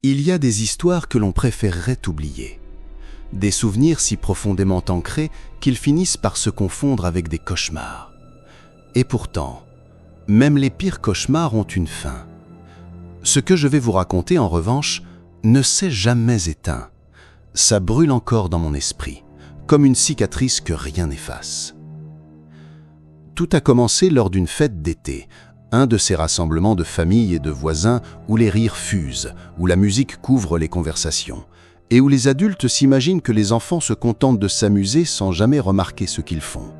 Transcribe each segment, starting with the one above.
Il y a des histoires que l'on préférerait oublier. Des souvenirs si profondément ancrés qu'ils finissent par se confondre avec des cauchemars. Et pourtant, même les pires cauchemars ont une fin. Ce que je vais vous raconter, en revanche, ne s'est jamais éteint. Ça brûle encore dans mon esprit, comme une cicatrice que rien n'efface. Tout a commencé lors d'une fête d'été, un de ces rassemblements de familles et de voisins où les rires fusent, où la musique couvre les conversations, et où les adultes s'imaginent que les enfants se contentent de s'amuser sans jamais remarquer ce qu'ils font.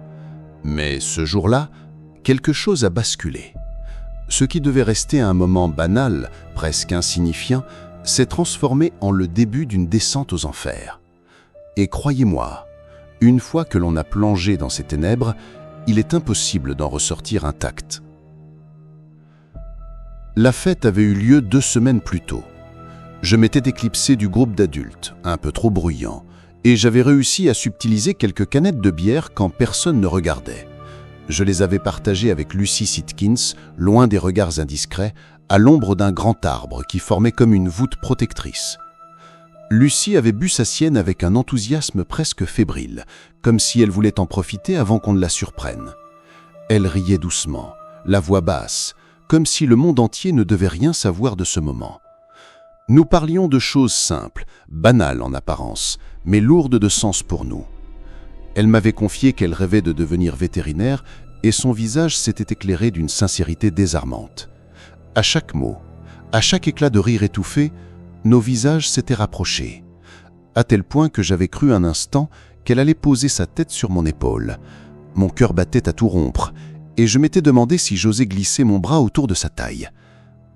Mais ce jour-là, quelque chose a basculé. Ce qui devait rester un moment banal, presque insignifiant, s'est transformé en le début d'une descente aux enfers. Et croyez-moi, une fois que l'on a plongé dans ces ténèbres, il est impossible d'en ressortir intact. La fête avait eu lieu 2 semaines plus tôt. Je m'étais éclipsé du groupe d'adultes, un peu trop bruyant, et j'avais réussi à subtiliser quelques canettes de bière quand personne ne regardait. Je les avais partagées avec Lucy Sitkins, loin des regards indiscrets, à l'ombre d'un grand arbre qui formait comme une voûte protectrice. Lucy avait bu sa sienne avec un enthousiasme presque fébrile, comme si elle voulait en profiter avant qu'on ne la surprenne. Elle riait doucement, la voix basse, comme si le monde entier ne devait rien savoir de ce moment. Nous parlions de choses simples, banales en apparence, mais lourdes de sens pour nous. Elle m'avait confié qu'elle rêvait de devenir vétérinaire et son visage s'était éclairé d'une sincérité désarmante. À chaque mot, à chaque éclat de rire étouffé, nos visages s'étaient rapprochés, à tel point que j'avais cru un instant qu'elle allait poser sa tête sur mon épaule. Mon cœur battait à tout rompre, et je m'étais demandé si j'osais glisser mon bras autour de sa taille.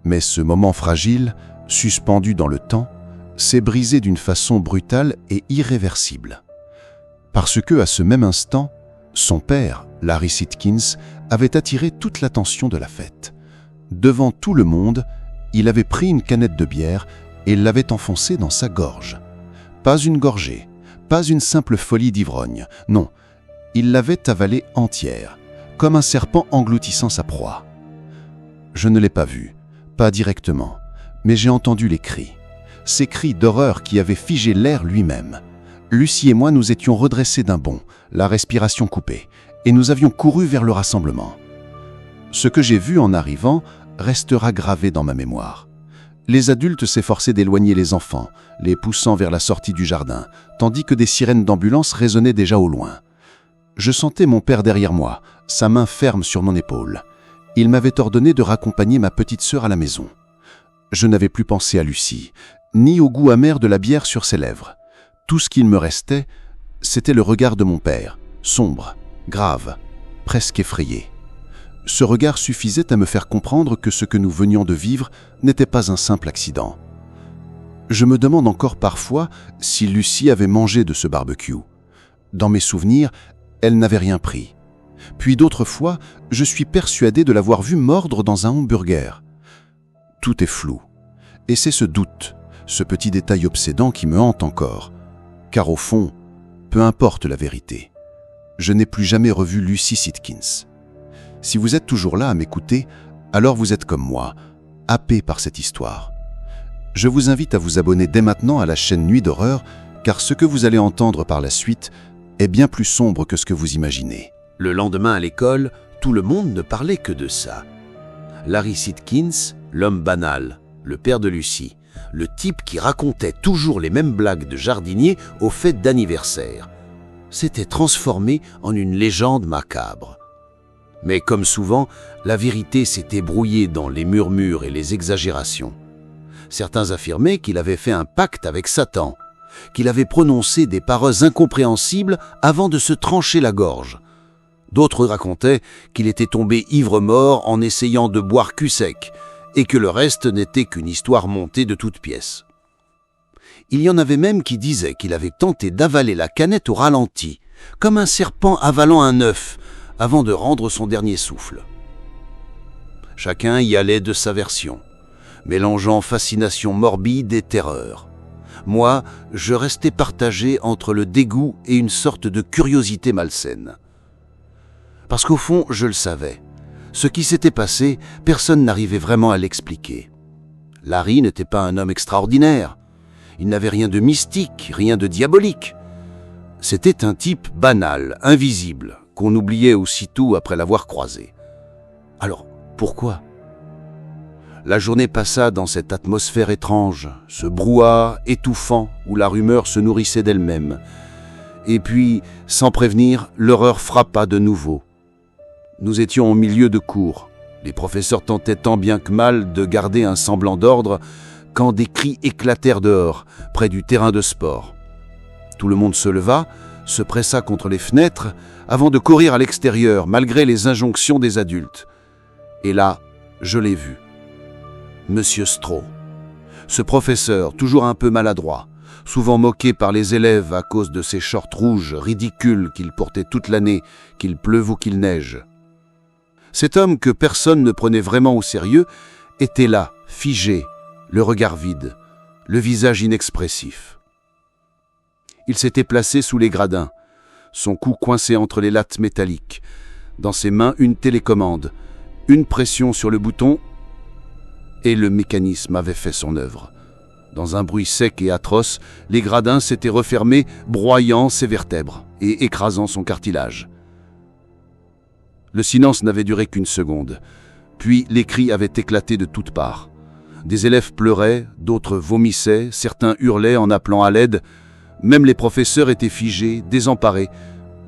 Mais ce moment fragile, suspendu dans le temps, s'est brisé d'une façon brutale et irréversible. Parce que, à ce même instant, son père, Larry Sitkins, avait attiré toute l'attention de la fête. Devant tout le monde, il avait pris une canette de bière et l'avait enfoncée dans sa gorge. Pas une gorgée, pas une simple folie d'ivrogne, non, il l'avait avalée entière, comme un serpent engloutissant sa proie. Je ne l'ai pas vu, pas directement, mais j'ai entendu les cris. Ces cris d'horreur qui avaient figé l'air lui-même. Lucy et moi nous étions redressés d'un bond, la respiration coupée, et nous avions couru vers le rassemblement. Ce que j'ai vu en arrivant restera gravé dans ma mémoire. Les adultes s'efforçaient d'éloigner les enfants, les poussant vers la sortie du jardin, tandis que des sirènes d'ambulance résonnaient déjà au loin. Je sentais mon père derrière moi, sa main ferme sur mon épaule. Il m'avait ordonné de raccompagner ma petite sœur à la maison. Je n'avais plus pensé à Lucy, ni au goût amer de la bière sur ses lèvres. Tout ce qu'il me restait, c'était le regard de mon père, sombre, grave, presque effrayé. Ce regard suffisait à me faire comprendre que ce que nous venions de vivre n'était pas un simple accident. Je me demande encore parfois si Lucy avait mangé de ce barbecue. Dans mes souvenirs, elle n'avait rien pris. Puis d'autres fois, je suis persuadé de l'avoir vue mordre dans un hamburger. Tout est flou. Et c'est ce doute, ce petit détail obsédant qui me hante encore. Car au fond, peu importe la vérité, je n'ai plus jamais revu Lucy Sitkins. Si vous êtes toujours là à m'écouter, alors vous êtes comme moi, happé par cette histoire. Je vous invite à vous abonner dès maintenant à la chaîne Nuit d'Horreur, car ce que vous allez entendre par la suite est bien plus sombre que ce que vous imaginez. Le lendemain à l'école, tout le monde ne parlait que de ça. Larry Sitkins, l'homme banal, le père de Lucy, le type qui racontait toujours les mêmes blagues de jardinier aux fêtes d'anniversaire, s'était transformé en une légende macabre. Mais comme souvent, la vérité s'était brouillée dans les murmures et les exagérations. Certains affirmaient qu'il avait fait un pacte avec Satan, qu'il avait prononcé des paroles incompréhensibles avant de se trancher la gorge. D'autres racontaient qu'il était tombé ivre-mort en essayant de boire cul sec, et que le reste n'était qu'une histoire montée de toutes pièces. Il y en avait même qui disaient qu'il avait tenté d'avaler la canette au ralenti, comme un serpent avalant un œuf, avant de rendre son dernier souffle. Chacun y allait de sa version, mélangeant fascination morbide et terreur. Moi, je restais partagé entre le dégoût et une sorte de curiosité malsaine. Parce qu'au fond, je le savais. Ce qui s'était passé, personne n'arrivait vraiment à l'expliquer. Larry n'était pas un homme extraordinaire. Il n'avait rien de mystique, rien de diabolique. C'était un type banal, invisible, qu'on oubliait aussitôt après l'avoir croisé. Alors, pourquoi ? La journée passa dans cette atmosphère étrange, ce brouhaha étouffant où la rumeur se nourrissait d'elle-même. Et puis, sans prévenir, l'horreur frappa de nouveau. Nous étions au milieu de cours. Les professeurs tentaient tant bien que mal de garder un semblant d'ordre quand des cris éclatèrent dehors, près du terrain de sport. Tout le monde se leva, se pressa contre les fenêtres, avant de courir à l'extérieur, malgré les injonctions des adultes. Et là, je l'ai vu. Monsieur Stroh. Ce professeur, toujours un peu maladroit, souvent moqué par les élèves à cause de ses shorts rouges ridicules qu'il portait toute l'année, qu'il pleuve ou qu'il neige. Cet homme que personne ne prenait vraiment au sérieux était là, figé, le regard vide, le visage inexpressif. Il s'était placé sous les gradins, son cou coincé entre les lattes métalliques, dans ses mains une télécommande, une pression sur le bouton, et le mécanisme avait fait son œuvre. Dans un bruit sec et atroce, les gradins s'étaient refermés, broyant ses vertèbres et écrasant son cartilage. Le silence n'avait duré qu'une seconde, puis les cris avaient éclaté de toutes parts. Des élèves pleuraient, d'autres vomissaient, certains hurlaient en appelant à l'aide. Même les professeurs étaient figés, désemparés,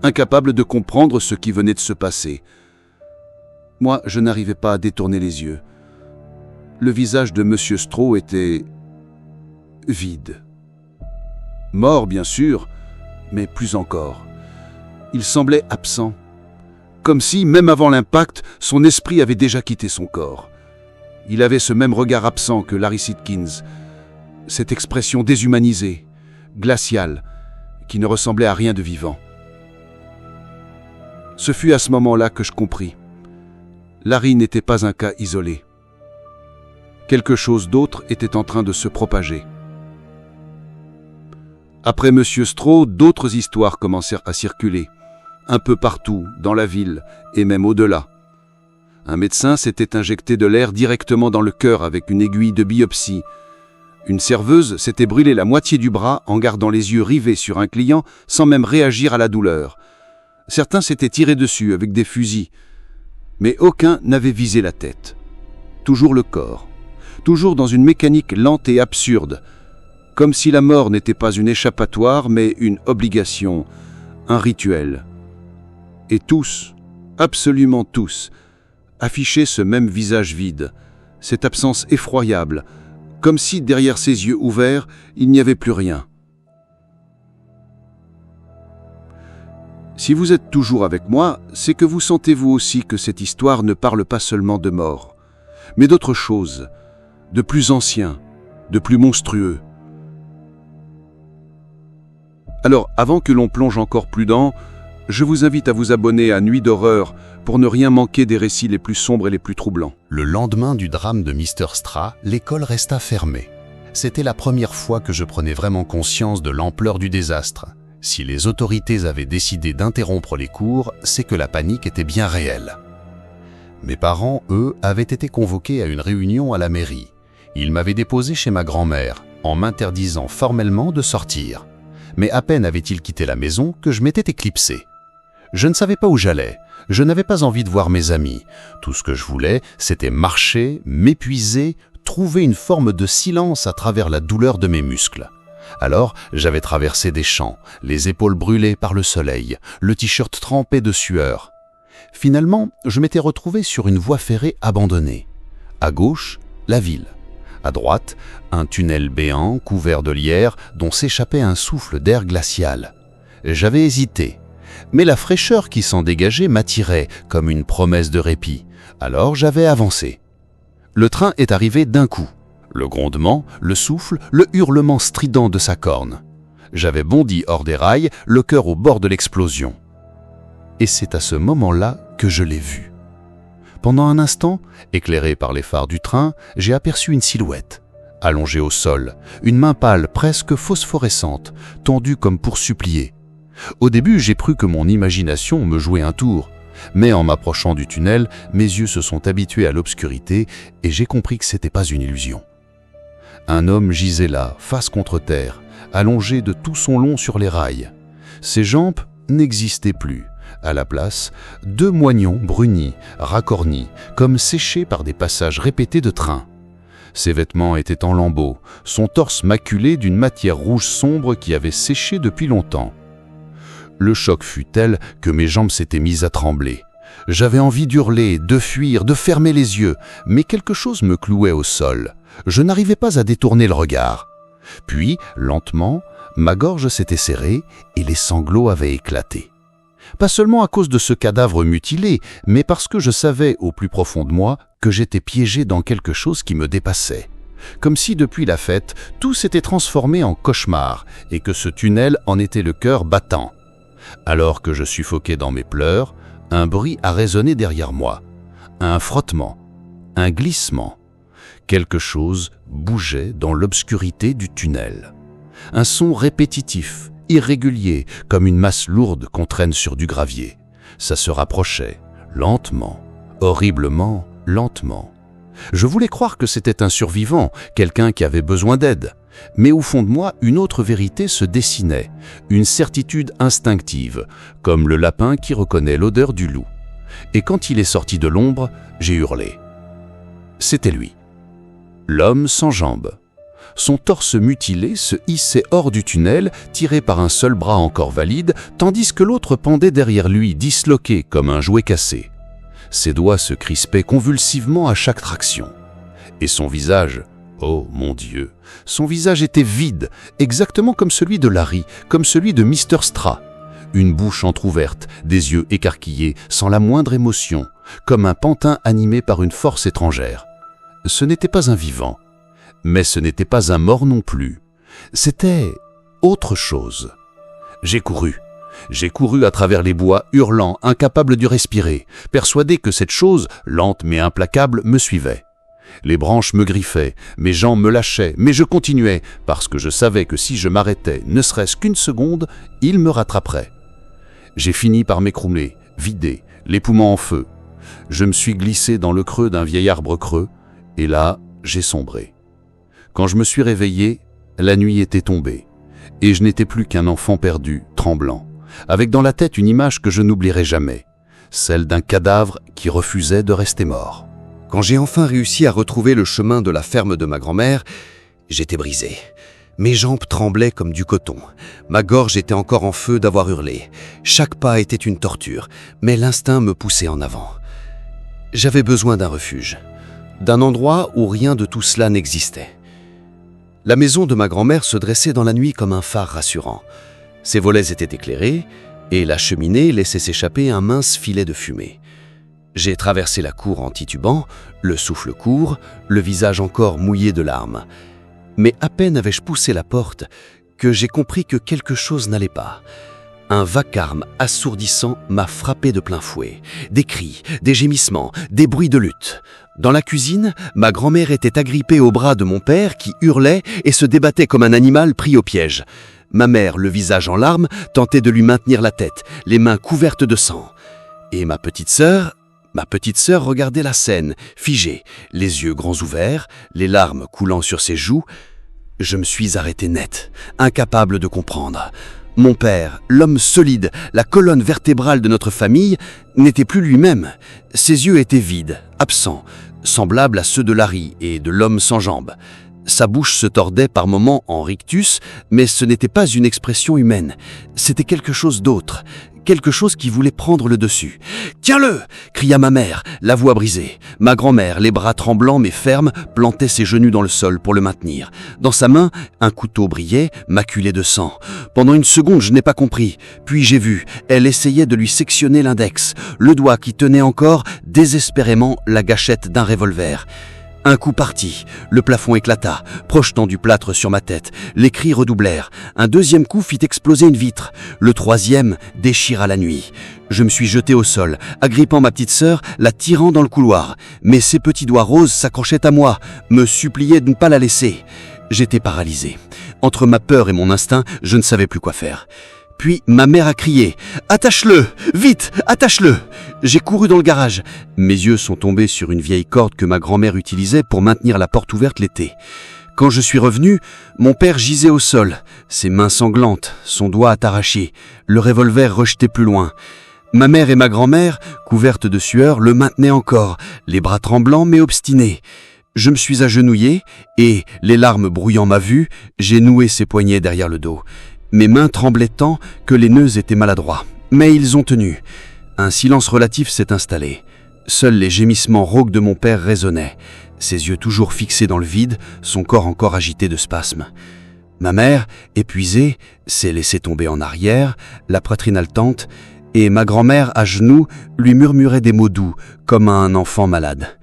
incapables de comprendre ce qui venait de se passer. Moi, je n'arrivais pas à détourner les yeux. Le visage de Monsieur Stroh était vide. Mort, bien sûr, mais plus encore. Il semblait absent, comme si, même avant l'impact, son esprit avait déjà quitté son corps. Il avait ce même regard absent que Larry Sidkins, cette expression déshumanisée, glaciale, qui ne ressemblait à rien de vivant. Ce fut à ce moment-là que je compris. Larry n'était pas un cas isolé. Quelque chose d'autre était en train de se propager. Après Monsieur Stroh, d'autres histoires commencèrent à circuler, un peu partout, dans la ville, et même au-delà. Un médecin s'était injecté de l'air directement dans le cœur avec une aiguille de biopsie. Une serveuse s'était brûlé la moitié du bras en gardant les yeux rivés sur un client sans même réagir à la douleur. Certains s'étaient tirés dessus avec des fusils, mais aucun n'avait visé la tête. Toujours le corps, toujours dans une mécanique lente et absurde, comme si la mort n'était pas une échappatoire mais une obligation, un rituel. Et tous, absolument tous, affichaient ce même visage vide, cette absence effroyable, comme si derrière ses yeux ouverts, il n'y avait plus rien. Si vous êtes toujours avec moi, c'est que vous sentez vous aussi que cette histoire ne parle pas seulement de mort, mais d'autre chose, de plus ancien, de plus monstrueux. Alors, avant que l'on plonge encore plus dans, je vous invite à vous abonner à Nuit d'horreur pour ne rien manquer des récits les plus sombres et les plus troublants. Le lendemain du drame de Mr. Stroh, l'école resta fermée. C'était la première fois que je prenais vraiment conscience de l'ampleur du désastre. Si les autorités avaient décidé d'interrompre les cours, c'est que la panique était bien réelle. Mes parents, eux, avaient été convoqués à une réunion à la mairie. Ils m'avaient déposé chez ma grand-mère, en m'interdisant formellement de sortir. Mais à peine avait-il quitté la maison que je m'étais éclipsé. Je ne savais pas où j'allais, je n'avais pas envie de voir mes amis. Tout ce que je voulais, c'était marcher, m'épuiser, trouver une forme de silence à travers la douleur de mes muscles. Alors, j'avais traversé des champs, les épaules brûlées par le soleil, le t-shirt trempé de sueur. Finalement, je m'étais retrouvé sur une voie ferrée abandonnée. À gauche, la ville. À droite, un tunnel béant couvert de lierre dont s'échappait un souffle d'air glacial. J'avais hésité, mais la fraîcheur qui s'en dégageait m'attirait comme une promesse de répit. Alors j'avais avancé. Le train est arrivé d'un coup. Le grondement, le souffle, le hurlement strident de sa corne. J'avais bondi hors des rails, le cœur au bord de l'explosion. Et c'est à ce moment-là que je l'ai vu. Pendant un instant, éclairé par les phares du train, j'ai aperçu une silhouette. Allongée au sol, une main pâle presque phosphorescente, tendue comme pour supplier. Au début, j'ai cru que mon imagination me jouait un tour. Mais en m'approchant du tunnel, mes yeux se sont habitués à l'obscurité et j'ai compris que c'était pas une illusion. Un homme gisait là, face contre terre, allongé de tout son long sur les rails. Ses jambes n'existaient plus. À la place, 2 moignons brunis, racornis, comme séchés par des passages répétés de train. Ses vêtements étaient en lambeaux, son torse maculé d'une matière rouge sombre qui avait séché depuis longtemps. Le choc fut tel que mes jambes s'étaient mises à trembler. J'avais envie d'hurler, de fuir, de fermer les yeux, mais quelque chose me clouait au sol. Je n'arrivais pas à détourner le regard. Puis, lentement, ma gorge s'était serrée et les sanglots avaient éclaté. Pas seulement à cause de ce cadavre mutilé, mais parce que je savais au plus profond de moi que j'étais piégé dans quelque chose qui me dépassait. Comme si depuis la fête, tout s'était transformé en cauchemar et que ce tunnel en était le cœur battant. Alors que je suffoquais dans mes pleurs, un bruit a résonné derrière moi. Un frottement, un glissement. Quelque chose bougeait dans l'obscurité du tunnel. Un son répétitif, irrégulier, comme une masse lourde qu'on traîne sur du gravier. Ça se rapprochait, lentement, horriblement, lentement. Je voulais croire que c'était un survivant, quelqu'un qui avait besoin d'aide. Mais au fond de moi, une autre vérité se dessinait, une certitude instinctive, comme le lapin qui reconnaît l'odeur du loup. Et quand il est sorti de l'ombre, j'ai hurlé. C'était lui. L'homme sans jambes. Son torse mutilé se hissait hors du tunnel, tiré par un seul bras encore valide, tandis que l'autre pendait derrière lui, disloqué comme un jouet cassé. Ses doigts se crispaient convulsivement à chaque traction. Et son visage, oh mon Dieu, son visage était vide, exactement comme celui de Larry, comme celui de Mr. Stra. Une bouche entr'ouverte, des yeux écarquillés, sans la moindre émotion, comme un pantin animé par une force étrangère. Ce n'était pas un vivant. Mais ce n'était pas un mort non plus. C'était autre chose. J'ai couru à travers les bois, hurlant, incapable de respirer, persuadé que cette chose, lente mais implacable, me suivait. Les branches me griffaient, mes jambes me lâchaient, mais je continuais, parce que je savais que si je m'arrêtais, ne serait-ce qu'une seconde, il me rattraperait. J'ai fini par m'écrouler, vidé, les poumons en feu. Je me suis glissé dans le creux d'un vieil arbre creux, et là, j'ai sombré. Quand je me suis réveillé, la nuit était tombée, et je n'étais plus qu'un enfant perdu, tremblant, avec dans la tête une image que je n'oublierai jamais, celle d'un cadavre qui refusait de rester mort. Quand j'ai enfin réussi à retrouver le chemin de la ferme de ma grand-mère, j'étais brisé. Mes jambes tremblaient comme du coton. Ma gorge était encore en feu d'avoir hurlé. Chaque pas était une torture, mais l'instinct me poussait en avant. J'avais besoin d'un refuge, d'un endroit où rien de tout cela n'existait. La maison de ma grand-mère se dressait dans la nuit comme un phare rassurant. Ses volets étaient éclairés et la cheminée laissait s'échapper un mince filet de fumée. J'ai traversé la cour en titubant, le souffle court, le visage encore mouillé de larmes. Mais à peine avais-je poussé la porte que j'ai compris que quelque chose n'allait pas. Un vacarme assourdissant m'a frappé de plein fouet. Des cris, des gémissements, des bruits de lutte. Dans la cuisine, ma grand-mère était agrippée au bras de mon père qui hurlait et se débattait comme un animal pris au piège. Ma mère, le visage en larmes, tentait de lui maintenir la tête, les mains couvertes de sang. Et ma petite sœur regardait la scène, figée, les yeux grands ouverts, les larmes coulant sur ses joues. Je me suis arrêté net, incapable de comprendre. Mon père, l'homme solide, la colonne vertébrale de notre famille, n'était plus lui-même. Ses yeux étaient vides, absents, semblables à ceux de Larry et de l'homme sans jambes. Sa bouche se tordait par moments en rictus, mais ce n'était pas une expression humaine. C'était quelque chose d'autre, quelque chose qui voulait prendre le dessus. « Tiens-le » cria ma mère, la voix brisée. Ma grand-mère, les bras tremblants mais fermes, plantait ses genoux dans le sol pour le maintenir. Dans sa main, un couteau brillait, maculé de sang. Pendant une seconde, je n'ai pas compris. Puis j'ai vu, elle essayait de lui sectionner l'index, le doigt qui tenait encore désespérément la gâchette d'un revolver. Un coup parti, le plafond éclata, projetant du plâtre sur ma tête. Les cris redoublèrent. Un deuxième coup fit exploser une vitre. Le troisième déchira la nuit. Je me suis jeté au sol, agrippant ma petite sœur, la tirant dans le couloir. Mais ses petits doigts roses s'accrochaient à moi, me suppliaient de ne pas la laisser. J'étais paralysé. Entre ma peur et mon instinct, je ne savais plus quoi faire. Puis ma mère a crié « Attache-le! Vite! Attache-le » J'ai couru dans le garage. Mes yeux sont tombés sur une vieille corde que ma grand-mère utilisait pour maintenir la porte ouverte l'été. Quand je suis revenu, mon père gisait au sol, ses mains sanglantes, son doigt arraché, le revolver rejeté plus loin. Ma mère et ma grand-mère, couvertes de sueur, le maintenaient encore, les bras tremblants mais obstinés. Je me suis agenouillé et, les larmes brouillant ma vue, j'ai noué ses poignets derrière le dos. Mes mains tremblaient tant que les nœuds étaient maladroits. Mais ils ont tenu. Un silence relatif s'est installé. Seuls les gémissements rauques de mon père résonnaient, ses yeux toujours fixés dans le vide, son corps encore agité de spasmes. Ma mère, épuisée, s'est laissée tomber en arrière, la poitrine haletante, et ma grand-mère, à genoux, lui murmurait des mots doux, comme à un enfant malade.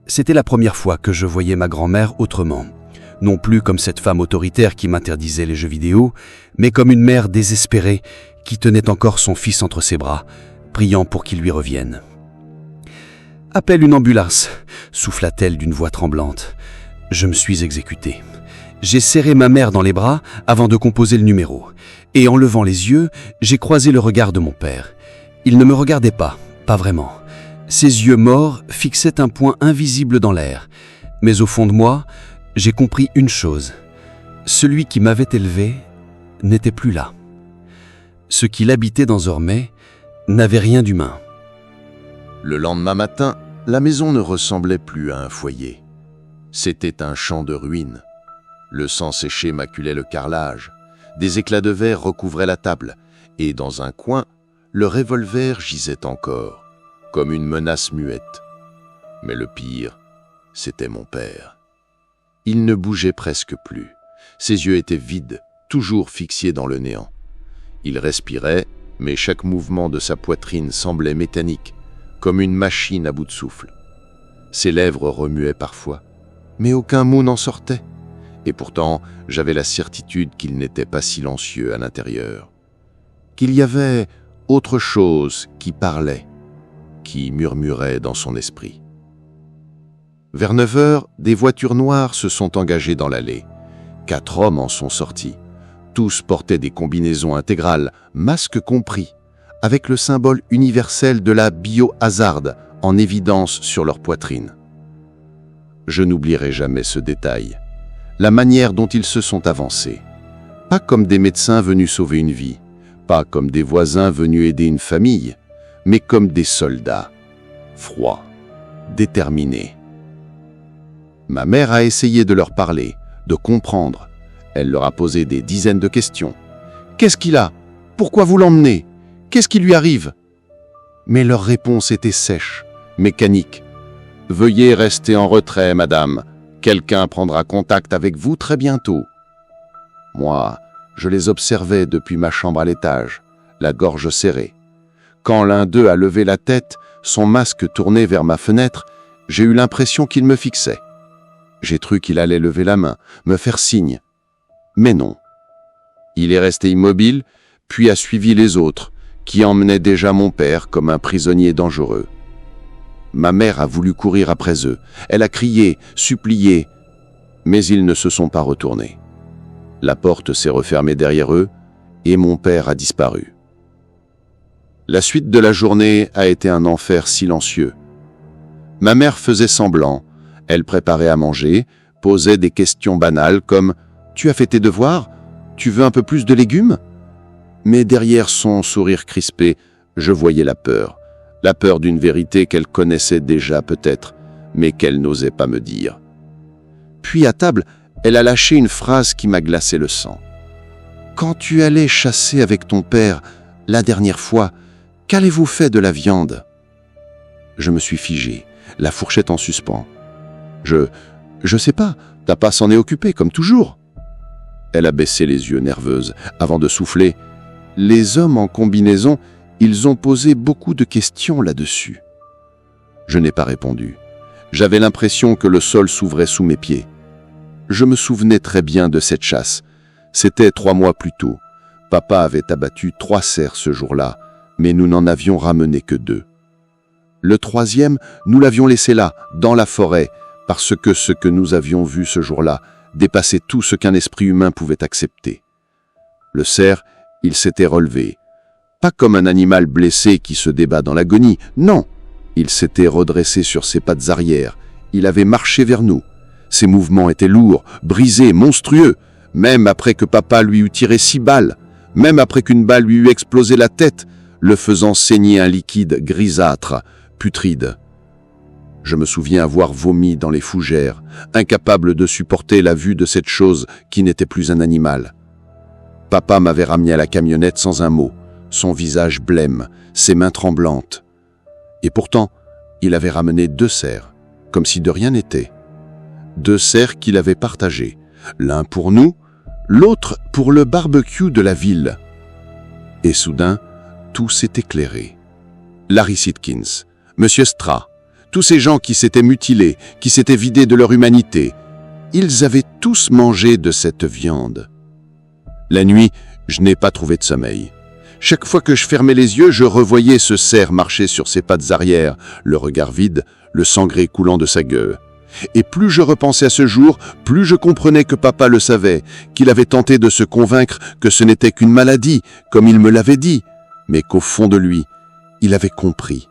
C'était la première fois que je voyais ma grand-mère autrement. Non plus comme cette femme autoritaire qui m'interdisait les jeux vidéo, mais comme une mère désespérée qui tenait encore son fils entre ses bras, priant pour qu'il lui revienne. « Appelle une ambulance !» souffla-t-elle d'une voix tremblante. Je me suis exécuté. J'ai serré ma mère dans les bras avant de composer le numéro. Et en levant les yeux, j'ai croisé le regard de mon père. Il ne me regardait pas vraiment. Ses yeux morts fixaient un point invisible dans l'air. Mais au fond de moi, j'ai compris une chose. Celui qui m'avait élevé n'était plus là. Ce qui l'habitait désormais n'avait rien d'humain. Le lendemain matin, la maison ne ressemblait plus à un foyer. C'était un champ de ruines. Le sang séché maculait le carrelage. Des éclats de verre recouvraient la table. Et dans un coin, le revolver gisait encore, comme une menace muette. Mais le pire, c'était mon père. Il ne bougeait presque plus. Ses yeux étaient vides, toujours fixés dans le néant. Il respirait, mais chaque mouvement de sa poitrine semblait mécanique, comme une machine à bout de souffle. Ses lèvres remuaient parfois, mais aucun mot n'en sortait. Et pourtant, j'avais la certitude qu'il n'était pas silencieux à l'intérieur. Qu'il y avait autre chose qui parlait, qui murmurait dans son esprit. Vers 9 heures, des voitures noires se sont engagées dans l'allée. 4 hommes en sont sortis. Tous portaient des combinaisons intégrales, masques compris, avec le symbole universel de la biohazard en évidence sur leur poitrine. Je n'oublierai jamais ce détail. La manière dont ils se sont avancés. Pas comme des médecins venus sauver une vie, pas comme des voisins venus aider une famille, mais comme des soldats, froids, déterminés. Ma mère a essayé de leur parler, de comprendre. Elle leur a posé des dizaines de questions. « Qu'est-ce qu'il a? Pourquoi vous l'emmenez? Qu'est-ce qui lui arrive ?» Mais leurs réponses étaient sèches, mécaniques. « Veuillez rester en retrait, madame. Quelqu'un prendra contact avec vous très bientôt. » Moi, je les observais depuis ma chambre à l'étage, la gorge serrée. Quand l'un d'eux a levé la tête, son masque tourné vers ma fenêtre, j'ai eu l'impression qu'il me fixait. J'ai cru qu'il allait lever la main, me faire signe. Mais non. Il est resté immobile, puis a suivi les autres, qui emmenaient déjà mon père comme un prisonnier dangereux. Ma mère a voulu courir après eux. Elle a crié, supplié, mais ils ne se sont pas retournés. La porte s'est refermée derrière eux et mon père a disparu. La suite de la journée a été un enfer silencieux. Ma mère faisait semblant. Elle préparait à manger, posait des questions banales comme « Tu as fait tes devoirs? Tu veux un peu plus de légumes ?» Mais derrière son sourire crispé, je voyais la peur d'une vérité qu'elle connaissait déjà peut-être, mais qu'elle n'osait pas me dire. Puis à table, elle a lâché une phrase qui m'a glacé le sang. « Quand tu allais chasser avec ton père, la dernière fois, qu'avez-vous fait de la viande ?» Je me suis figé, la fourchette en suspens. Je sais pas, Tapa s'en est occupé, comme toujours. » Elle a baissé les yeux nerveuse, avant de souffler. Les hommes en combinaison, ils ont posé beaucoup de questions là-dessus. Je n'ai pas répondu. J'avais l'impression que le sol s'ouvrait sous mes pieds. Je me souvenais très bien de cette chasse. C'était 3 mois plus tôt. Papa avait abattu 3 cerfs ce jour-là, mais nous n'en avions ramené que 2. Le 3e, nous l'avions laissé là, dans la forêt, parce que ce que nous avions vu ce jour-là dépassait tout ce qu'un esprit humain pouvait accepter. Le cerf, il s'était relevé. Pas comme un animal blessé qui se débat dans l'agonie, non. Il s'était redressé sur ses pattes arrière. Il avait marché vers nous. Ses mouvements étaient lourds, brisés, monstrueux, même après que papa lui eut tiré 6 balles, même après qu'une balle lui eut explosé la tête, le faisant saigner un liquide grisâtre, putride. Je me souviens avoir vomi dans les fougères, incapable de supporter la vue de cette chose qui n'était plus un animal. Papa m'avait ramené à la camionnette sans un mot, son visage blême, ses mains tremblantes. Et pourtant, il avait ramené 2 cerfs, comme si de rien n'était. 2 cerfs qu'il avait partagés, l'un pour nous, l'autre pour le barbecue de la ville. Et soudain, tout s'est éclairé. Larry Sitkins, Monsieur Stra, tous ces gens qui s'étaient mutilés, qui s'étaient vidés de leur humanité, ils avaient tous mangé de cette viande. La nuit, je n'ai pas trouvé de sommeil. Chaque fois que je fermais les yeux, je revoyais ce cerf marcher sur ses pattes arrière, le regard vide, le sang gris coulant de sa gueule. Et plus je repensais à ce jour, plus je comprenais que papa le savait, qu'il avait tenté de se convaincre que ce n'était qu'une maladie, comme il me l'avait dit, mais qu'au fond de lui, il avait compris.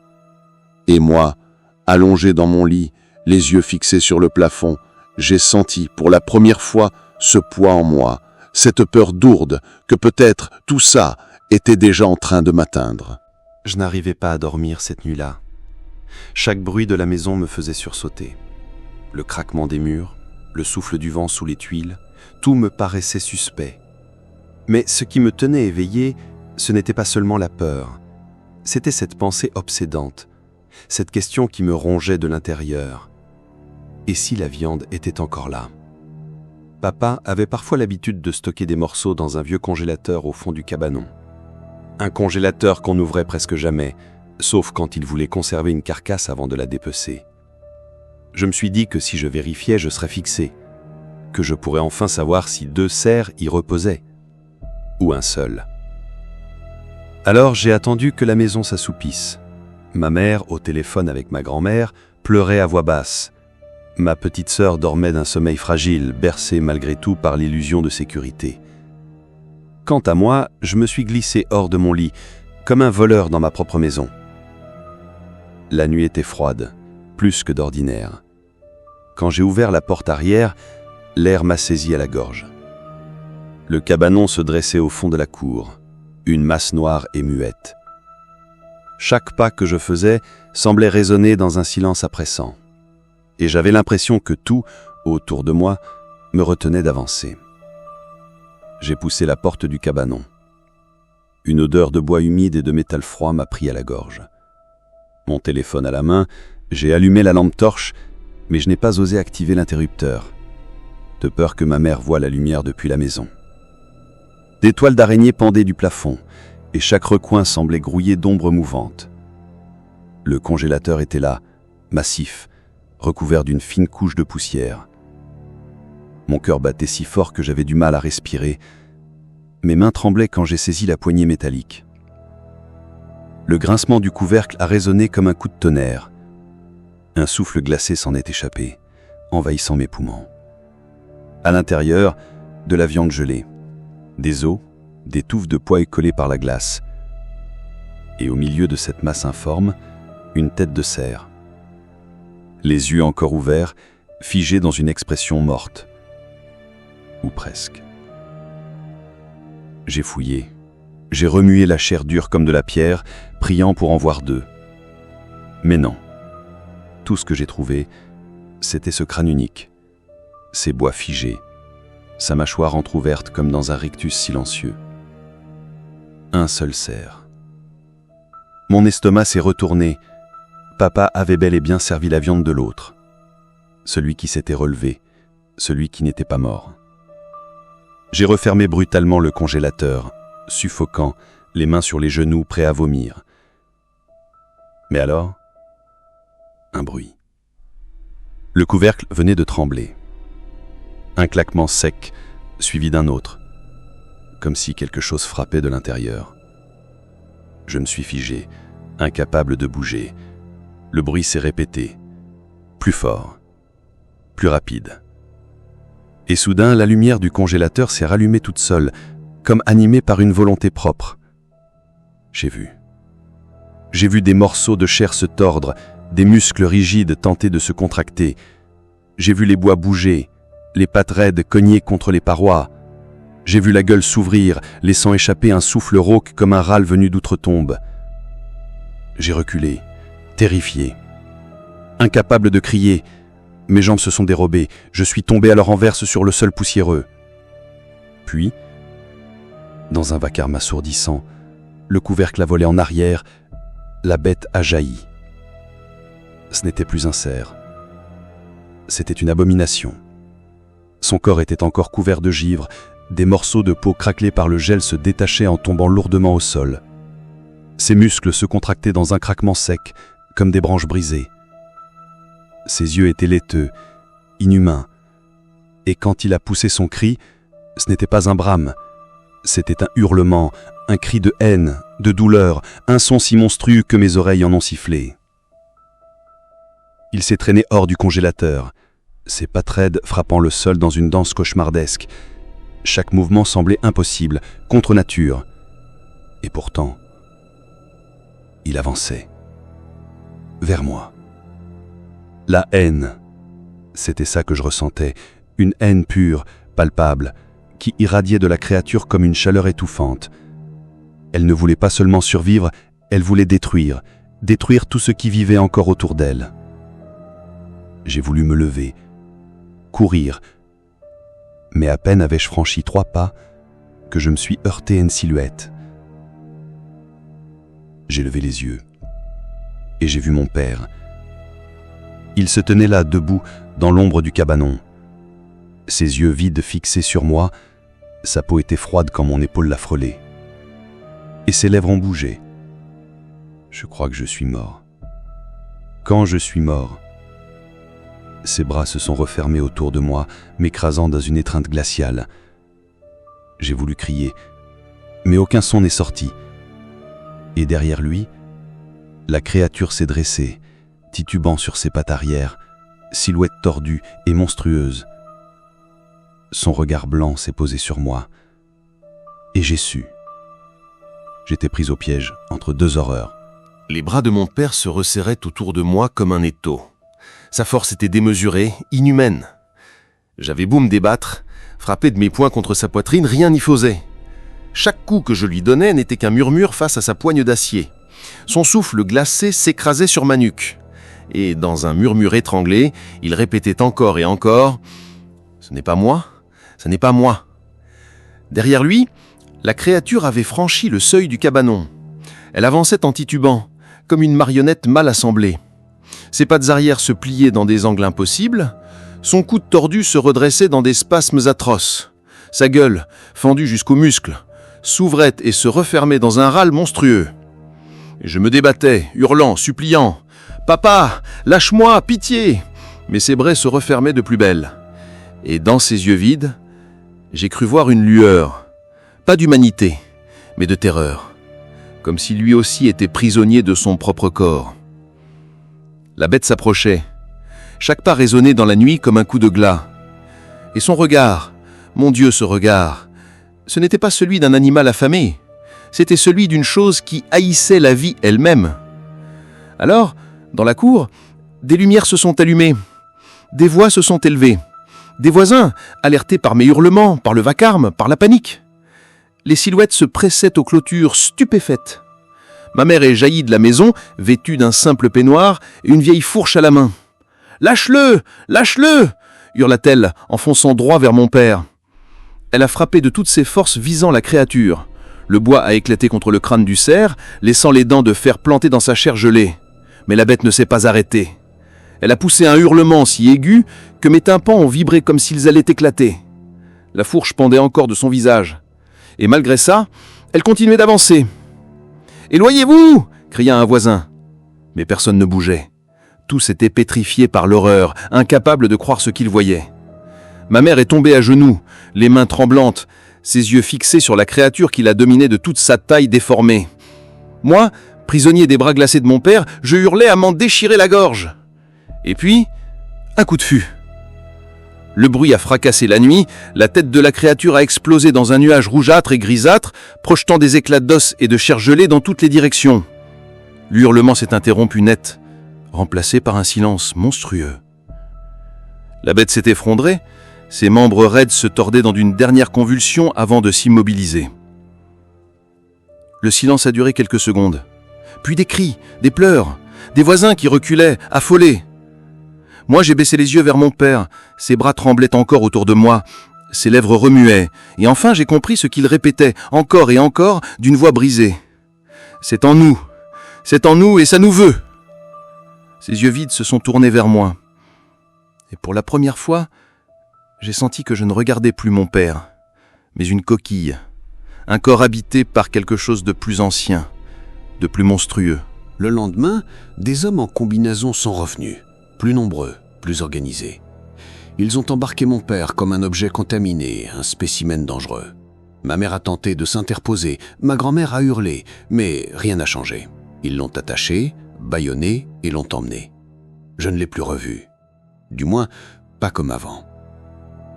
Et moi, allongé dans mon lit, les yeux fixés sur le plafond, j'ai senti pour la première fois ce poids en moi, cette peur lourde que peut-être tout ça était déjà en train de m'atteindre. Je n'arrivais pas à dormir cette nuit-là. Chaque bruit de la maison me faisait sursauter. Le craquement des murs, le souffle du vent sous les tuiles, tout me paraissait suspect. Mais ce qui me tenait éveillé, ce n'était pas seulement la peur. C'était cette pensée obsédante, cette question qui me rongeait de l'intérieur. Et si la viande était encore là ? Papa avait parfois l'habitude de stocker des morceaux dans un vieux congélateur au fond du cabanon. Un congélateur qu'on n'ouvrait presque jamais, sauf quand il voulait conserver une carcasse avant de la dépecer. Je me suis dit que si je vérifiais, je serais fixé, que je pourrais enfin savoir si 2 cerfs y reposaient, ou un seul. Alors j'ai attendu que la maison s'assoupisse. Ma mère, au téléphone avec ma grand-mère, pleurait à voix basse. Ma petite sœur dormait d'un sommeil fragile, bercée malgré tout par l'illusion de sécurité. Quant à moi, je me suis glissé hors de mon lit, comme un voleur dans ma propre maison. La nuit était froide, plus que d'ordinaire. Quand j'ai ouvert la porte arrière, l'air m'a saisi à la gorge. Le cabanon se dressait au fond de la cour, une masse noire et muette. Chaque pas que je faisais semblait résonner dans un silence oppressant, et j'avais l'impression que tout, autour de moi, me retenait d'avancer. J'ai poussé la porte du cabanon. Une odeur de bois humide et de métal froid m'a pris à la gorge. Mon téléphone à la main, j'ai allumé la lampe torche, mais je n'ai pas osé activer l'interrupteur, de peur que ma mère voie la lumière depuis la maison. Des toiles d'araignée pendaient du plafond, et chaque recoin semblait grouillé d'ombres mouvantes. Le congélateur était là, massif, recouvert d'une fine couche de poussière. Mon cœur battait si fort que j'avais du mal à respirer. Mes mains tremblaient quand j'ai saisi la poignée métallique. Le grincement du couvercle a résonné comme un coup de tonnerre. Un souffle glacé s'en est échappé, envahissant mes poumons. À l'intérieur, de la viande gelée, des os, des touffes de poils collées par la glace. Et au milieu de cette masse informe, une tête de cerf. Les yeux encore ouverts, figés dans une expression morte. Ou presque. J'ai fouillé. J'ai remué la chair dure comme de la pierre, priant pour en voir 2. Mais non. Tout ce que j'ai trouvé, c'était ce crâne unique, ces bois figés, sa mâchoire entr'ouverte comme dans un rictus silencieux. Un seul cerf. Mon estomac s'est retourné. Papa avait bel et bien servi la viande de l'autre. Celui qui s'était relevé, celui qui n'était pas mort. J'ai refermé brutalement le congélateur, suffocant, les mains sur les genoux, prêt à vomir. Mais alors, un bruit. Le couvercle venait de trembler. Un claquement sec, suivi d'un autre, comme si quelque chose frappait de l'intérieur. Je me suis figé, incapable de bouger. Le bruit s'est répété, plus fort, plus rapide. Et soudain, la lumière du congélateur s'est rallumée toute seule, comme animée par une volonté propre. J'ai vu. J'ai vu des morceaux de chair se tordre, des muscles rigides tenter de se contracter. J'ai vu les bois bouger, les pattes raides cogner contre les parois. J'ai vu la gueule s'ouvrir, laissant échapper un souffle rauque comme un râle venu d'outre-tombe. J'ai reculé, terrifié. Incapable de crier, mes jambes se sont dérobées, je suis tombé à leur renverse sur le sol poussiéreux. Puis, dans un vacarme assourdissant, le couvercle a volé en arrière, la bête a jailli. Ce n'était plus un cerf. C'était une abomination. Son corps était encore couvert de givre, des morceaux de peau craquelés par le gel se détachaient en tombant lourdement au sol. Ses muscles se contractaient dans un craquement sec, comme des branches brisées. Ses yeux étaient laiteux, inhumains, et quand il a poussé son cri, ce n'était pas un brame, c'était un hurlement, un cri de haine, de douleur, un son si monstrueux que mes oreilles en ont sifflé. Il s'est traîné hors du congélateur, ses pattes raides frappant le sol dans une danse cauchemardesque. Chaque mouvement semblait impossible, contre nature. Et pourtant, il avançait. Vers moi. La haine. C'était ça que je ressentais, une haine pure, palpable, qui irradiait de la créature comme une chaleur étouffante. Elle ne voulait pas seulement survivre, elle voulait détruire tout ce qui vivait encore autour d'elle. J'ai voulu me lever, courir, mais à peine avais-je franchi 3 pas que je me suis heurté à une silhouette. J'ai levé les yeux et j'ai vu mon père. Il se tenait là, debout, dans l'ombre du cabanon. Ses yeux vides fixés sur moi, sa peau était froide quand mon épaule la frôlait. Et ses lèvres ont bougé. Je crois que je suis mort. Quand je suis mort, ses bras se sont refermés autour de moi, m'écrasant dans une étreinte glaciale. J'ai voulu crier, mais aucun son n'est sorti. Et derrière lui, la créature s'est dressée, titubant sur ses pattes arrière, silhouette tordue et monstrueuse. Son regard blanc s'est posé sur moi, et j'ai su. J'étais pris au piège entre 2 horreurs. Les bras de mon père se resserraient autour de moi comme un étau. Sa force était démesurée, inhumaine. J'avais beau me débattre, frapper de mes poings contre sa poitrine, rien n'y faisait. Chaque coup que je lui donnais n'était qu'un murmure face à sa poigne d'acier. Son souffle glacé s'écrasait sur ma nuque. Et dans un murmure étranglé, il répétait encore et encore « Ce n'est pas moi, ce n'est pas moi ». Derrière lui, la créature avait franchi le seuil du cabanon. Elle avançait en titubant, comme une marionnette mal assemblée. Ses pattes arrière se pliaient dans des angles impossibles, son coude tordu se redressait dans des spasmes atroces. Sa gueule, fendue jusqu'aux muscles, s'ouvrait et se refermait dans un râle monstrueux. Et je me débattais, hurlant, suppliant « Papa, lâche-moi, pitié !» Mais ses brais se refermaient de plus belle. Et dans ses yeux vides, j'ai cru voir une lueur, pas d'humanité, mais de terreur, comme si lui aussi était prisonnier de son propre corps. La bête s'approchait. Chaque pas résonnait dans la nuit comme un coup de glas. Et son regard, mon Dieu, ce regard, ce n'était pas celui d'un animal affamé, c'était celui d'une chose qui haïssait la vie elle-même. Alors, dans la cour, des lumières se sont allumées, des voix se sont élevées, des voisins, alertés par mes hurlements, par le vacarme, par la panique. Les silhouettes se pressaient aux clôtures, stupéfaites. Ma mère est jaillie de la maison, vêtue d'un simple peignoir et une vieille fourche à la main. « Lâche-le! Lâche-le » hurla-t-elle, en fonçant droit vers mon père. Elle a frappé de toutes ses forces visant la créature. Le bois a éclaté contre le crâne du cerf, laissant les dents de fer plantées dans sa chair gelée. Mais la bête ne s'est pas arrêtée. Elle a poussé un hurlement si aigu que mes tympans ont vibré comme s'ils allaient éclater. La fourche pendait encore de son visage. Et malgré ça, elle continuait d'avancer. « Éloignez-vous » cria un voisin. Mais personne ne bougeait. Tous étaient pétrifiés par l'horreur, incapables de croire ce qu'ils voyaient. Ma mère est tombée à genoux, les mains tremblantes, ses yeux fixés sur la créature qui la dominait de toute sa taille déformée. Moi, prisonnier des bras glacés de mon père, je hurlais à m'en déchirer la gorge. Et puis, un coup de fût. Le bruit a fracassé la nuit, la tête de la créature a explosé dans un nuage rougeâtre et grisâtre, projetant des éclats d'os et de chair gelée dans toutes les directions. L'hurlement s'est interrompu net, remplacé par un silence monstrueux. La bête s'est effondrée, ses membres raides se tordaient dans une dernière convulsion avant de s'immobiliser. Le silence a duré quelques secondes. Puis des cris, des pleurs, des voisins qui reculaient, affolés. Moi, j'ai baissé les yeux vers mon père. Ses bras tremblaient encore autour de moi. Ses lèvres remuaient. Et enfin, j'ai compris ce qu'il répétait, encore et encore, d'une voix brisée. « C'est en nous. C'est en nous et ça nous veut. » Ses yeux vides se sont tournés vers moi. Et pour la première fois, j'ai senti que je ne regardais plus mon père, mais une coquille, un corps habité par quelque chose de plus ancien, de plus monstrueux. Le lendemain, des hommes en combinaison sont revenus, plus nombreux, plus organisés. Ils ont embarqué mon père comme un objet contaminé, un spécimen dangereux. Ma mère a tenté de s'interposer, ma grand-mère a hurlé, mais rien n'a changé. Ils l'ont attaché, bâillonné et l'ont emmené. Je ne l'ai plus revu. Du moins, pas comme avant.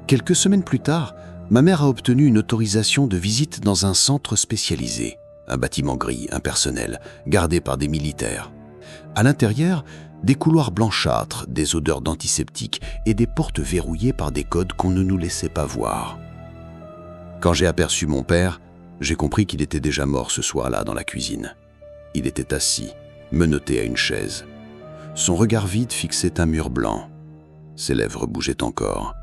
Quelques semaines plus tard, ma mère a obtenu une autorisation de visite dans un centre spécialisé, un bâtiment gris, impersonnel, gardé par des militaires. À l'intérieur, des couloirs blanchâtres, des odeurs d'antiseptiques et des portes verrouillées par des codes qu'on ne nous laissait pas voir. Quand j'ai aperçu mon père, j'ai compris qu'il était déjà mort ce soir-là dans la cuisine. Il était assis, menotté à une chaise. Son regard vide fixait un mur blanc. Ses lèvres bougeaient encore.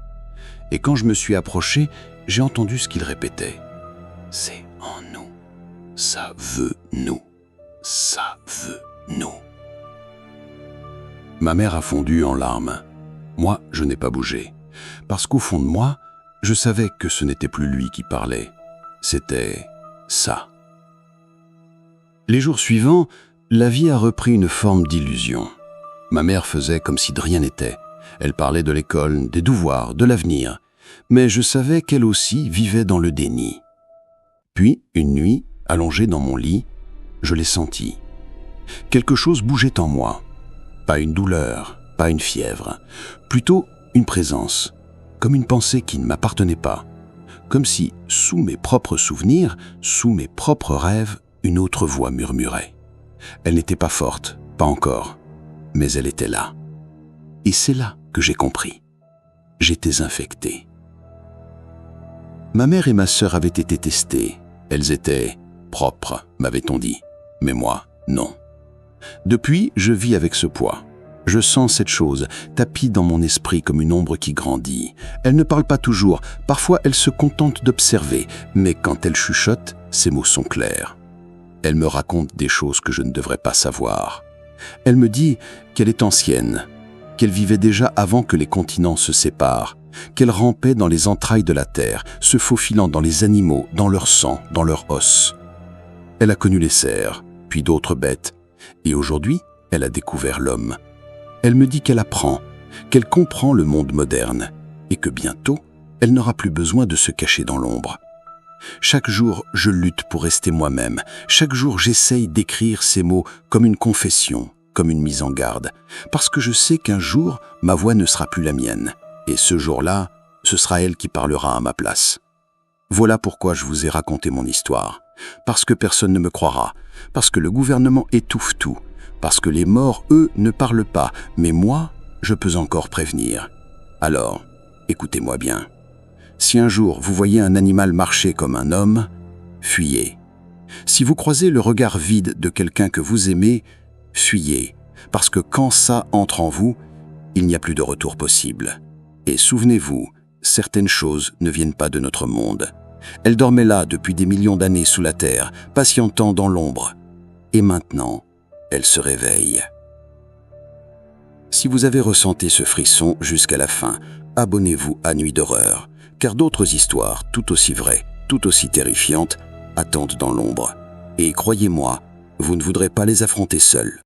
Et quand je me suis approché, j'ai entendu ce qu'il répétait. « C'est en nous. Ça veut nous. Ça veut nous. » Ma mère a fondu en larmes. Moi, je n'ai pas bougé. Parce qu'au fond de moi, je savais que ce n'était plus lui qui parlait. C'était ça. Les jours suivants, la vie a repris une forme d'illusion. Ma mère faisait comme si de rien n'était. Elle parlait de l'école, des devoirs, de l'avenir. Mais je savais qu'elle aussi vivait dans le déni. Puis, une nuit, allongée dans mon lit, je l'ai senti. Quelque chose bougeait en moi. Pas une douleur, pas une fièvre. Plutôt une présence, comme une pensée qui ne m'appartenait pas. Comme si, sous mes propres souvenirs, sous mes propres rêves, une autre voix murmurait. Elle n'était pas forte, pas encore, mais elle était là. Et c'est là que j'ai compris. J'étais infecté. Ma mère et ma sœur avaient été testées. Elles étaient propres, m'avait-on dit. Mais moi, non. Depuis, je vis avec ce poids. Je sens cette chose, tapie dans mon esprit comme une ombre qui grandit. Elle ne parle pas toujours, parfois elle se contente d'observer, mais quand elle chuchote, ses mots sont clairs. Elle me raconte des choses que je ne devrais pas savoir. Elle me dit qu'elle est ancienne, qu'elle vivait déjà avant que les continents se séparent, qu'elle rampait dans les entrailles de la terre, se faufilant dans les animaux, dans leur sang, dans leur os. Elle a connu les cerfs, puis d'autres bêtes, et aujourd'hui, elle a découvert l'homme. Elle me dit qu'elle apprend, qu'elle comprend le monde moderne, et que bientôt, elle n'aura plus besoin de se cacher dans l'ombre. Chaque jour, je lutte pour rester moi-même. Chaque jour, j'essaye d'écrire ces mots comme une confession, comme une mise en garde, parce que je sais qu'un jour, ma voix ne sera plus la mienne. Et ce jour-là, ce sera elle qui parlera à ma place. Voilà pourquoi je vous ai raconté mon histoire. Parce que personne ne me croira, parce que le gouvernement étouffe tout, parce que les morts, eux, ne parlent pas, mais moi, je peux encore prévenir. Alors, écoutez-moi bien. Si un jour vous voyez un animal marcher comme un homme, fuyez. Si vous croisez le regard vide de quelqu'un que vous aimez, fuyez, parce que quand ça entre en vous, il n'y a plus de retour possible. Et souvenez-vous, certaines choses ne viennent pas de notre monde. Elles dormaient là depuis des millions d'années sous la terre, patientant dans l'ombre. Et maintenant, elles se réveillent. Si vous avez ressenti ce frisson jusqu'à la fin, abonnez-vous à Nuit d'horreur, car d'autres histoires, tout aussi vraies, tout aussi terrifiantes, attendent dans l'ombre. Et croyez-moi, vous ne voudrez pas les affronter seul.